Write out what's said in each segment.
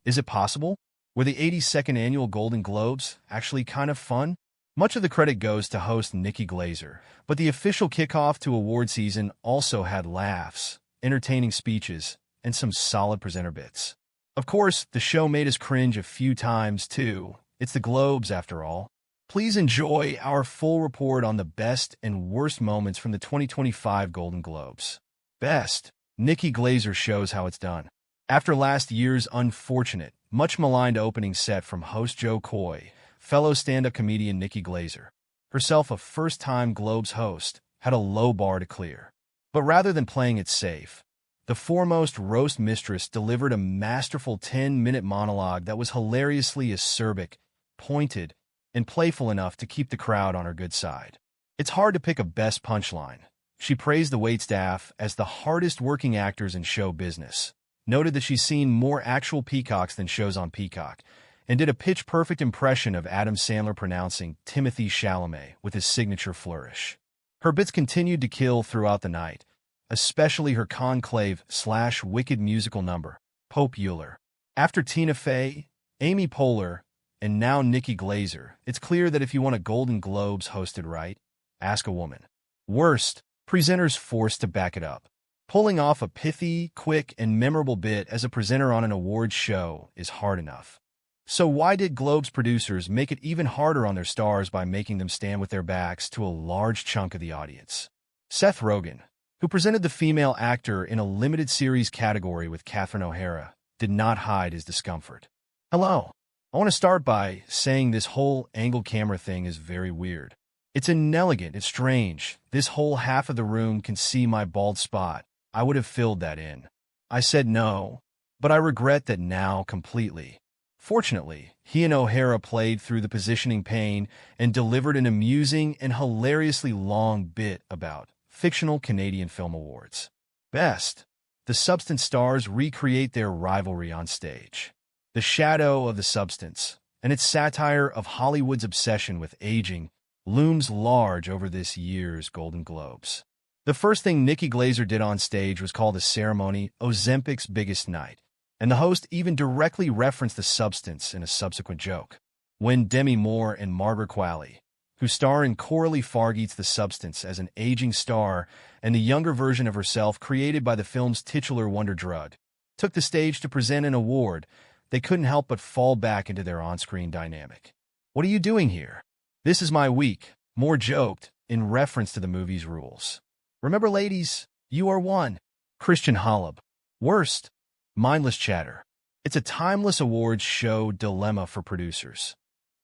Is it possible? Were the 82nd Annual Golden Globes actually kind of fun? Much of the credit goes to host Nikki Glaser, but the official kickoff to award season also had laughs, entertaining speeches, and some solid presenter bits. Of course, the show made us cringe a few times, too. It's the Globes, after all. Please enjoy our full report on the best and worst moments from the 2025 Golden Globes. Best. Nikki Glaser shows how it's done. After last year's unfortunate, much maligned opening set from host Joe Coy, fellow stand-up comedian Nikki Glaser, herself a first-time Globes host, had a low bar to clear. But rather than playing it safe, the foremost roast mistress delivered a masterful 10-minute monologue that was hilariously acerbic, pointed, and playful enough to keep the crowd on her good side. It's hard to pick a best punchline. She praised the waitstaff as the hardest-working actors in show business, noted that she's seen more actual peacocks than shows on Peacock, and did a pitch-perfect impression of Adam Sandler pronouncing Timothy Chalamet with his signature flourish. Her bits continued to kill throughout the night, especially her conclave/wicked musical number, Pope Euler. After Tina Fey, Amy Poehler, and now Nikki Glaser, it's clear that if you want a Golden Globes hosted right, ask a woman. Worst, presenters forced to back it up. Pulling off a pithy, quick, and memorable bit as a presenter on an awards show is hard enough. So why did Globes producers make it even harder on their stars by making them stand with their backs to a large chunk of the audience? Seth Rogen, who presented the female actor in a limited series category with Catherine O'Hara, did not hide his discomfort. Hello. I want to start by saying this whole angle camera thing is very weird. It's inelegant, it's strange. This whole half of the room can see my bald spot. I would have filled that in. I said no, but I regret that now completely. Fortunately, he and O'Hara played through the positioning pain and delivered an amusing and hilariously long bit about fictional Canadian Film Awards. Best. The Substance stars recreate their rivalry on stage. The shadow of The Substance, and its satire of Hollywood's obsession with aging, looms large over this year's Golden Globes. The first thing Nikki Glaser did on stage was call the ceremony Ozempic's biggest night, and the host even directly referenced The Substance in a subsequent joke. When Demi Moore and Margaret Qualley, who star in Coralie Fargeet's The Substance as an aging star and the younger version of herself created by the film's titular wonder drug, took the stage to present an award, they couldn't help but fall back into their on-screen dynamic. What are you doing here? This is my week, Moore joked, in reference to the movie's rules. Remember, ladies, you are one. Christian Holub. Worst. Mindless chatter. It's a timeless awards show dilemma for producers.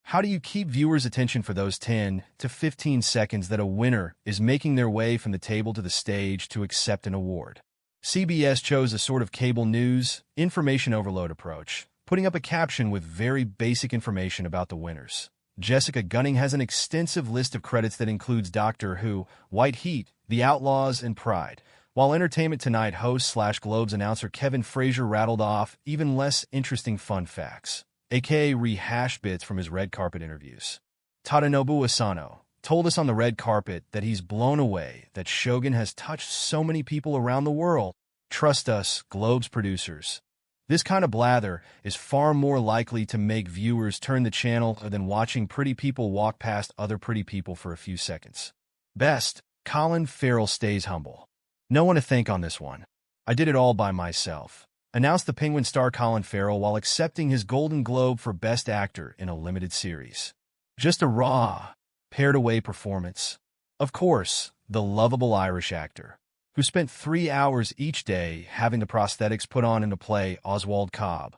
How do you keep viewers' attention for those 10 to 15 seconds that a winner is making their way from the table to the stage to accept an award? CBS chose a sort of cable news, information overload approach, putting up a caption with very basic information about the winners. Jessica Gunning has an extensive list of credits that includes Doctor Who, White Heat, The Outlaws, and Pride, while Entertainment Tonight host/Globes announcer Kevin Frazier rattled off even less interesting fun facts, aka rehashed bits from his red carpet interviews. Tadanobu Asano told us on the red carpet that he's blown away that Shogun has touched so many people around the world. Trust us, Globes producers. This kind of blather is far more likely to make viewers turn the channel than watching pretty people walk past other pretty people for a few seconds. Best. Colin Farrell stays humble. No one to thank on this one. I did it all by myself, announced the Penguin star Colin Farrell while accepting his Golden Globe for Best Actor in a limited series. Just a raw, paired-away performance. Of course, the lovable Irish actor, who spent 3 hours each day having the prosthetics put on into play Oswald Cobb,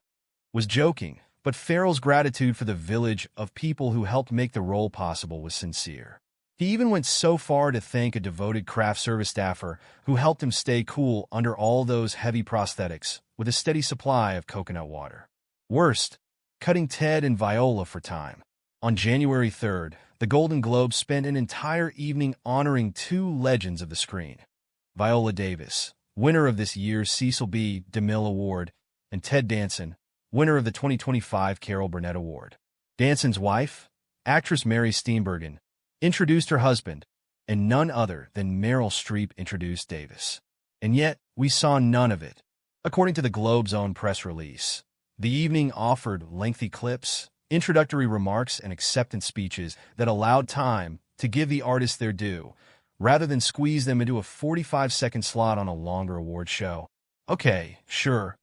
was joking, but Farrell's gratitude for the village of people who helped make the role possible was sincere. He even went so far to thank a devoted craft service staffer who helped him stay cool under all those heavy prosthetics with a steady supply of coconut water. Worst. Cutting Ted and Viola for time. On January 3rd, the Golden Globes spent an entire evening honoring two legends of the screen. Viola Davis, winner of this year's Cecil B. DeMille Award, and Ted Danson, winner of the 2025 Carol Burnett Award. Danson's wife, actress Mary Steenburgen, introduced her husband, and none other than Meryl Streep introduced Davis. And yet, we saw none of it. According to the Globe's own press release, The evening offered lengthy clips, introductory remarks, and acceptance speeches that allowed time to give the artists their due, rather than squeeze them into a 45-second slot on a longer award show. Okay, sure.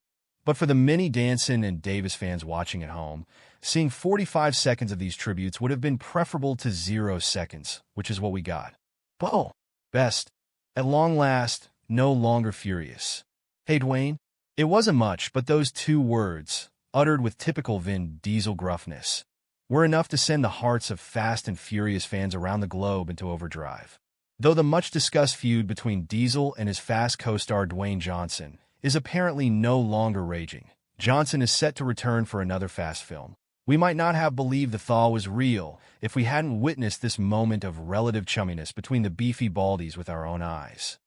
But for the many Danson and Davis fans watching at home, seeing 45 seconds of these tributes would have been preferable to 0 seconds, which is what we got. Whoa! Best. At long last, no longer furious. Hey, Dwayne. It wasn't much, but those 2 words, uttered with typical Vin Diesel gruffness, were enough to send the hearts of Fast and Furious fans around the globe into overdrive. Though the much-discussed feud between Diesel and his Fast co-star Dwayne Johnson is apparently no longer raging, Johnson is set to return for another Fast film. We might not have believed the thaw was real if we hadn't witnessed this moment of relative chumminess between the beefy baldies with our own eyes.